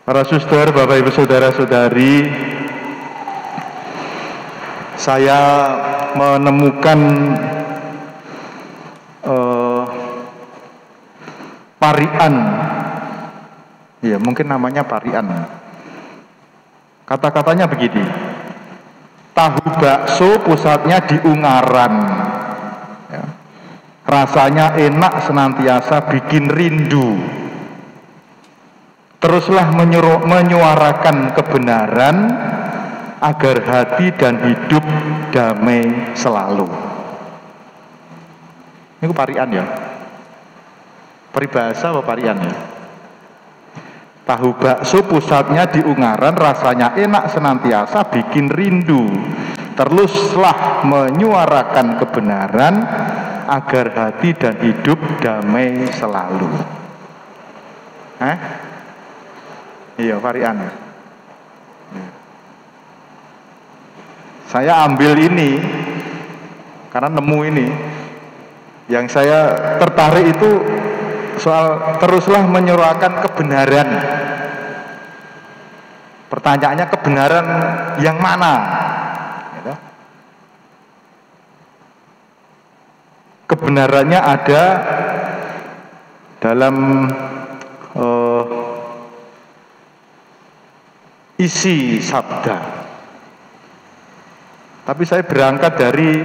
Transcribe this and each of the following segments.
Para suster, Bapak Ibu Saudara-saudari, saya menemukan parian, ya mungkin namanya parian. Kata-katanya begini, tahu bakso pusatnya di Ungaran, ya. Rasanya enak senantiasa bikin rindu. Teruslah menyuarakan kebenaran agar hati dan hidup damai selalu. Ini parian ya, peribahasa apa parian ya? Tahu bakso pusatnya di Ungaran, rasanya enak senantiasa bikin rindu. Teruslah menyuarakan kebenaran agar hati dan hidup damai selalu. Iya, varian. Saya ambil ini karena nemu ini. Yang saya tertarik itu soal teruslah menyuarakan kebenaran. Pertanyaannya, kebenaran yang mana? Kebenarannya ada dalam isi sabda. Tapi saya berangkat dari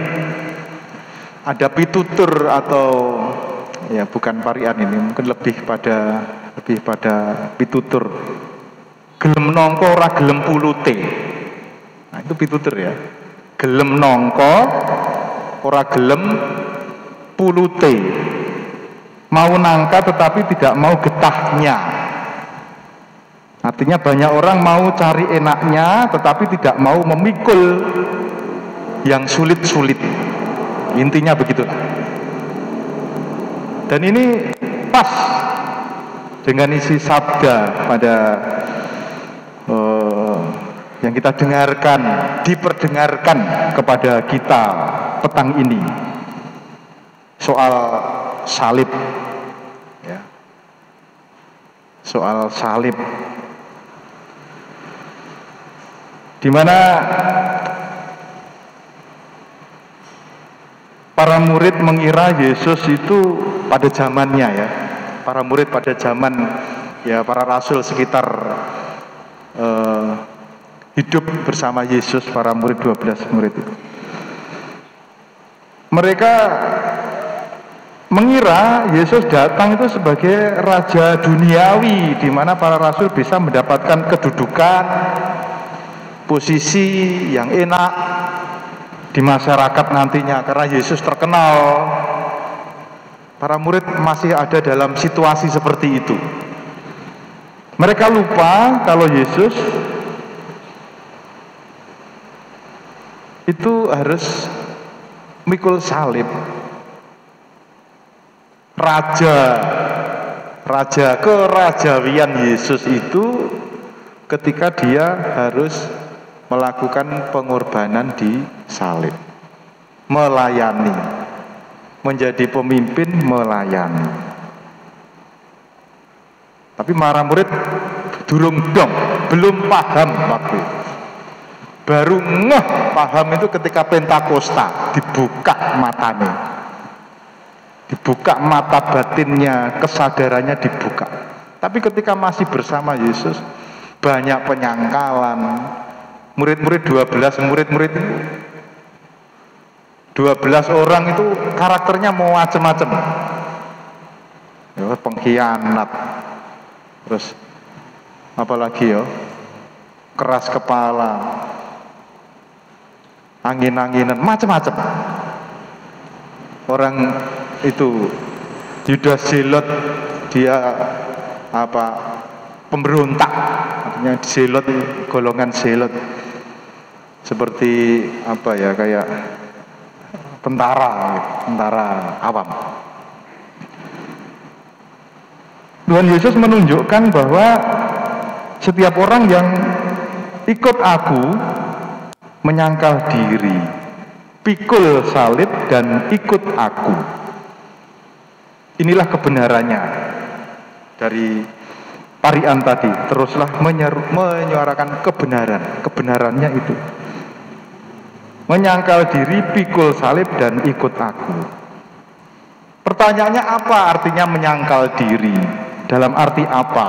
ada pitutur atau ya bukan parian ini, mungkin lebih pada pitutur. Gelem nongko ora gelem pulute. Nah, itu pitutur ya. Gelem nongko ora gelem pulute. Mau nangka tetapi tidak mau getahnya. Artinya banyak orang mau cari enaknya tetapi tidak mau memikul yang sulit-sulit. Intinya begitulah. Dan ini pas dengan isi sabda pada yang kita dengarkan, diperdengarkan kepada kita petang ini. Soal salib ya. Soal salib, di mana para murid mengira Yesus itu pada zamannya ya, para murid pada zaman ya para rasul sekitar hidup bersama Yesus, para murid 12 murid itu. Mereka mengira Yesus datang itu sebagai raja duniawi, di mana para rasul bisa mendapatkan kedudukan, posisi yang enak di masyarakat nantinya karena Yesus terkenal. Para murid masih ada dalam situasi seperti itu. Mereka lupa kalau Yesus itu harus mikul salib. Raja kerajawian Yesus itu ketika dia harus melakukan pengorbanan di salib, melayani, menjadi pemimpin melayani. Tapi para murid durung dong, belum paham waktu itu. Baru ngeh paham itu ketika Pentakosta, dibuka matanya, dibuka mata batinnya, kesadarannya dibuka. Tapi ketika masih bersama Yesus, banyak penyangkalan. Murid-murid 12 murid-murid itu 12 orang itu karakternya mau macam-macam. Ya, pengkhianat. Terus apalagi ya? Keras kepala. Angin-anginan, macam-macam. Orang itu Yudas Zelot, dia pemberontak, artinya Zelot, golongan Zelot, seperti kayak tentara awam. Tuhan Yesus menunjukkan bahwa setiap orang yang ikut aku menyangkal diri, pikul salib dan ikut aku. Inilah kebenarannya dari tarian tadi, teruslah menyuarakan kebenarannya itu. Menyangkal diri, pikul salib dan ikut aku. Pertanyaannya apa artinya menyangkal diri? Dalam arti apa?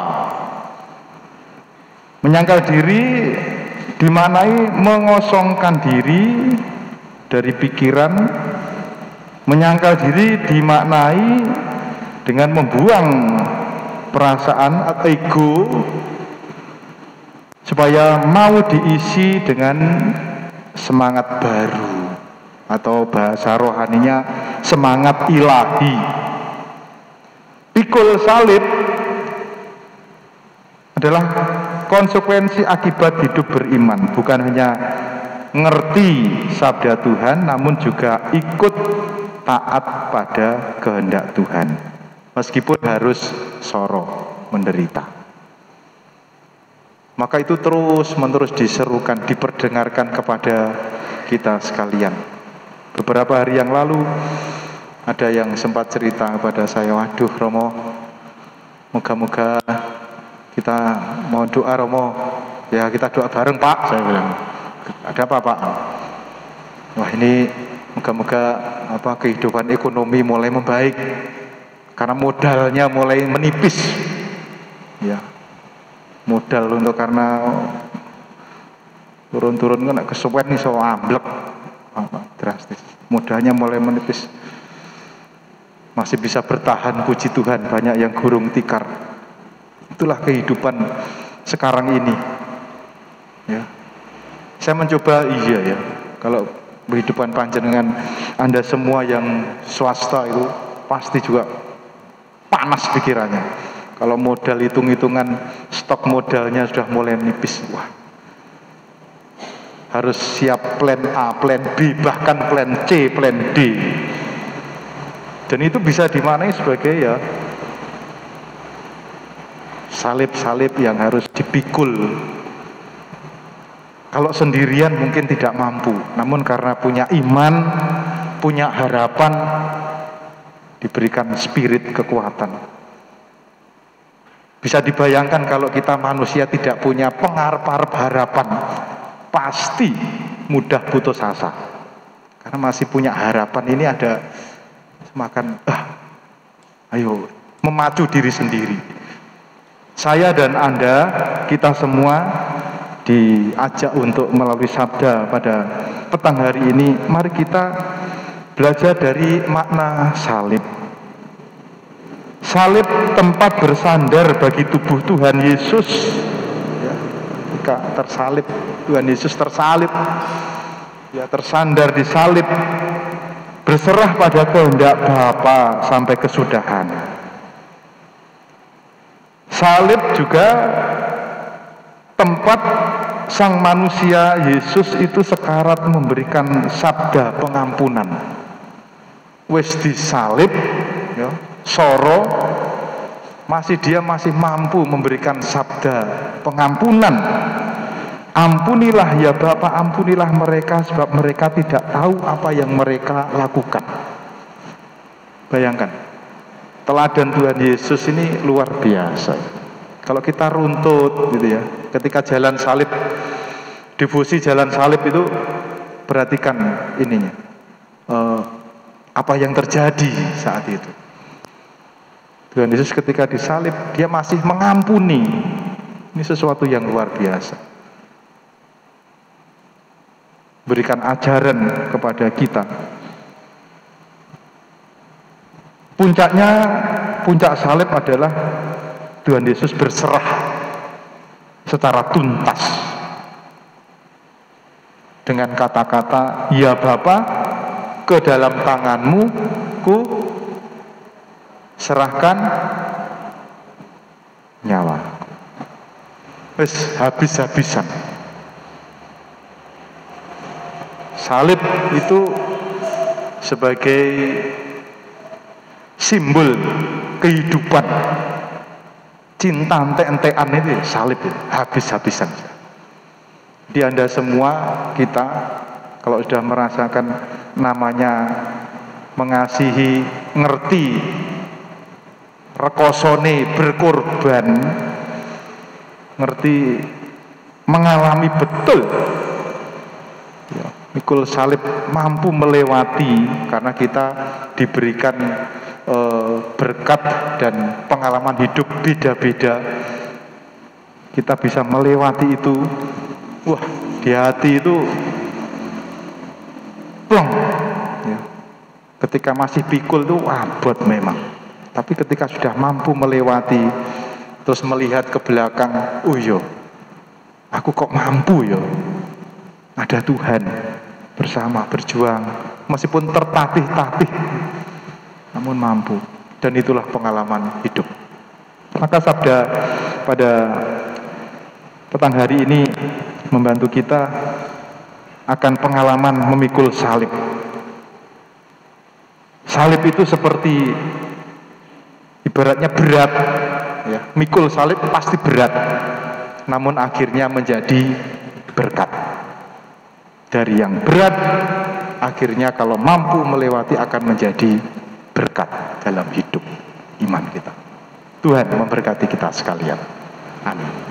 Menyangkal diri dimaknai mengosongkan diri dari pikiran. Menyangkal diri dimaknai dengan membuang perasaan atau ego supaya mau diisi dengan semangat baru, atau bahasa rohaninya semangat ilahi. Pikul salib adalah konsekuensi akibat hidup beriman, bukan hanya ngerti sabda Tuhan, namun juga ikut taat pada kehendak Tuhan, meskipun harus soro, menderita. Maka itu terus-menerus diserukan, diperdengarkan kepada kita sekalian. Beberapa hari yang lalu ada yang sempat cerita kepada saya, waduh Romo, moga-moga kita mau doa Romo, ya kita doa bareng Pak. Saya bilang, ada apa Pak? Wah ini moga-moga kehidupan ekonomi mulai membaik, karena modalnya mulai menipis. Ya, modal untuk karena turun-turun kan kesuwen nih, so amblek drastis. Modalnya mulai menipis. Masih bisa bertahan, puji Tuhan, banyak yang gurung tikar. Itulah kehidupan sekarang ini. Ya. Saya mencoba ya, kalau kehidupan panjenengan Anda semua yang swasta itu pasti juga panas pikirannya. Kalau modal hitung-hitungan stok modalnya sudah mulai menipis, wah, harus siap plan A, plan B, bahkan plan C, plan D. Dan itu bisa dimaknai sebagai ya salib-salib yang harus dipikul. Kalau sendirian mungkin tidak mampu, namun karena punya iman, punya harapan, diberikan spirit kekuatan. Bisa dibayangkan kalau kita manusia tidak punya pengarep-arep harapan, pasti mudah putus asa. Karena masih punya harapan, ini ada semakan ayo memacu diri sendiri. Saya dan Anda, kita semua diajak untuk melalui sabda pada petang hari ini. Mari kita belajar dari makna salib. Salib tempat bersandar bagi tubuh Tuhan Yesus. Ya, ketika tersalib, Tuhan Yesus tersalib, ya tersandar di salib, berserah pada kehendak Bapa sampai kesudahan. Salib juga tempat sang manusia Yesus itu sekarat memberikan sabda pengampunan. Wis disalib, ya, soro, dia masih mampu memberikan sabda pengampunan. Ampunilah ya Bapa, ampunilah mereka, sebab mereka tidak tahu apa yang mereka lakukan. Bayangkan, teladan Tuhan Yesus ini luar biasa. Kalau kita runtut gitu ya, ketika jalan salib, devosi jalan salib itu, perhatikan ininya, apa yang terjadi saat itu. Tuhan Yesus ketika disalib, dia masih mengampuni. Ini sesuatu yang luar biasa. Berikan ajaran kepada kita. Puncak salib adalah Tuhan Yesus berserah secara tuntas dengan kata-kata, ya Bapa, ke dalam tanganmu ku serahkan nyawa. Wes habis-habisan. Salib itu sebagai simbol kehidupan. Cinta entek-entekan itu salib, habis-habisan. Di Anda semua, kita kalau sudah merasakan namanya mengasihi, ngerti, rekosone, berkorban, ngerti, mengalami betul ya, mikul salib mampu melewati, karena kita diberikan berkat dan pengalaman hidup beda-beda, kita bisa melewati itu. Wah, di hati itu plong ya. Ketika masih pikul itu abot memang, tapi ketika sudah mampu melewati, terus melihat ke belakang, oh yo, aku kok mampu yo, ada Tuhan bersama berjuang, meskipun tertatih-tatih namun mampu. Dan itulah pengalaman hidup. Maka sabda pada petang hari ini membantu kita akan pengalaman memikul salib. Salib itu seperti ibaratnya berat ya. Mikul salib pasti berat, namun akhirnya menjadi berkat. Dari yang berat, akhirnya kalau mampu melewati akan menjadi berkat dalam hidup iman kita. Tuhan memberkati kita sekalian. Amin.